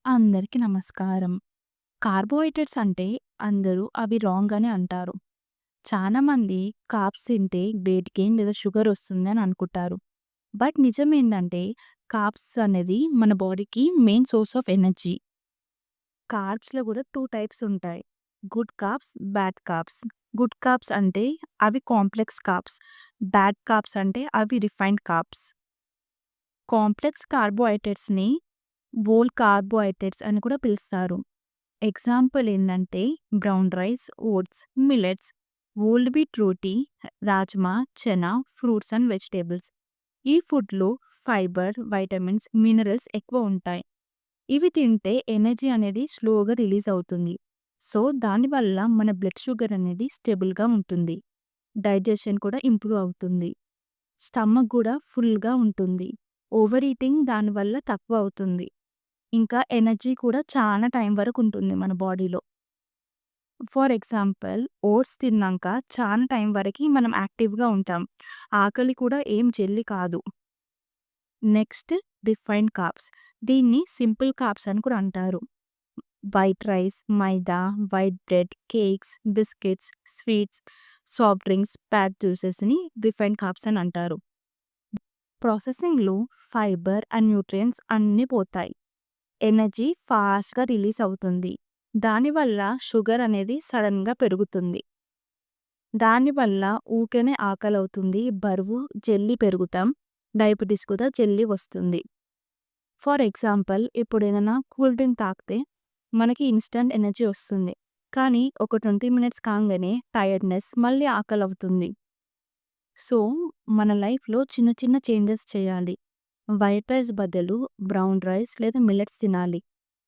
అందరికీ నమస్కారం. కార్బోహైడ్రేట్స్ అంటే అందరూ అవి రాంగ్ అని అంటారు. చాలామంది కార్బ్స్ తింటే వెయిట్ గెయిన్ లేదా షుగర్ వస్తుందని అనుకుంటారు. బట్ నిజమేందంటే కార్బ్స్ అనేది మన బాడీకి మెయిన్ సోర్స్ ఆఫ్ ఎనర్జీ. కార్బ్స్‌లో కూడా 2 టైప్స్ ఉంటాయి. Good carbs, bad carbs. Good carbs అంటే అవి కాంప్లెక్స్ కార్బ్స్. బ్యాడ్ కార్బ్స్ అంటే అవి రిఫైన్డ్ కార్బ్స్. కాంప్లెక్స్ కార్బోహైడ్రేట్స్‌ని వోల్ కార్బోహైడ్రేట్స్ అని కూడా పిలుస్తారు. ఎగ్జాంపుల్ ఏందంటే brown rice, oats, millets, whole wheat roti, rajma, chana, fruits and vegetables. ఈ ఫుడ్‌లో ఫైబర్, వైటమిన్స్, మినరల్స్ ఎక్కువ ఉంటాయి. ఇవి తింటే ఎనర్జీ అనేది స్లోగా రిలీజ్ అవుతుంది. సో, దానివల్ల మన బ్లడ్ షుగర్ అనేది స్టేబుల్‌గా ఉంటుంది. డైజెషన్ కూడా ఇంప్రూవ్ అవుతుంది. స్టమక్ కూడా ఫుల్‌గా ఉంటుంది. ఓవర్ ఈటింగ్ దానివల్ల తక్కువ అవుతుంది. ఇంకా ఎనర్జీ కూడా చాలా టైం వరకు ఉంటుంది మన బాడీలో. ఫర్ ఎగ్జాంపుల్ ఓట్స్ తిన్నాక చాలా టైం వరకి మనం యాక్టివ్‌గా ఉంటాం. ఆకలి కూడా ఏం జల్ది కాదు. Next refined carbs. దీన్ని సింపుల్ కార్బ్స్ అని కూడా అంటారు. White rice, maida, white bread, cakes, biscuits, sweets, soft drinks, packed జ్యూసెస్‌ని రిఫైన్డ్ కార్బ్స్ అని అంటారు. ప్రాసెసింగ్‌లో ఫైబర్ అండ్ న్యూట్రియంట్స్ అన్నీ పోతాయి. ఎనర్జీ ఫాస్ట్‌గా రిలీజ్ అవుతుంది. దానివల్ల షుగర్ అనేది సడన్‌గా పెరుగుతుంది. దానివల్ల ఊకనే ఆకలవుతుంది. బరువు జల్దీ పెరుగుతాం. డయాబెటిస్ కూడా జల్దీ వస్తుంది. ఫర్ ఎగ్జాంపుల్ ఇప్పుడేదైనా కూల్ డ్రింక్ తాగితే మనకి ఇన్‌స్టంట్ ఎనర్జీ వస్తుంది. కానీ ఒక 20 మినిట్స్ కాంగానే టైర్డ్‌నెస్ మళ్ళీ ఆకలవుతుంది. సో, మన లైఫ్‌లో చిన్న చిన్న చేంజెస్ చేయాలి. వైట్ రైస్ బదులు బ్రౌన్ రైస్ లేదా మిల్లెట్స్ తినాలి.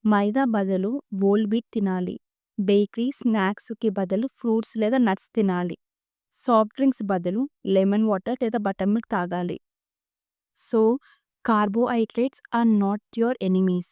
మైదా బదులు హోల్ వీట్ తినాలి. బేకరీ స్నాక్స్‌కి బదులు ఫ్రూట్స్ లేదా నట్స్ తినాలి. సాఫ్ట్ డ్రింక్స్ బదులు లెమన్ వాటర్ లేదా బటర్ మిల్క్ తాగాలి. So, carbohydrates are not your enemies.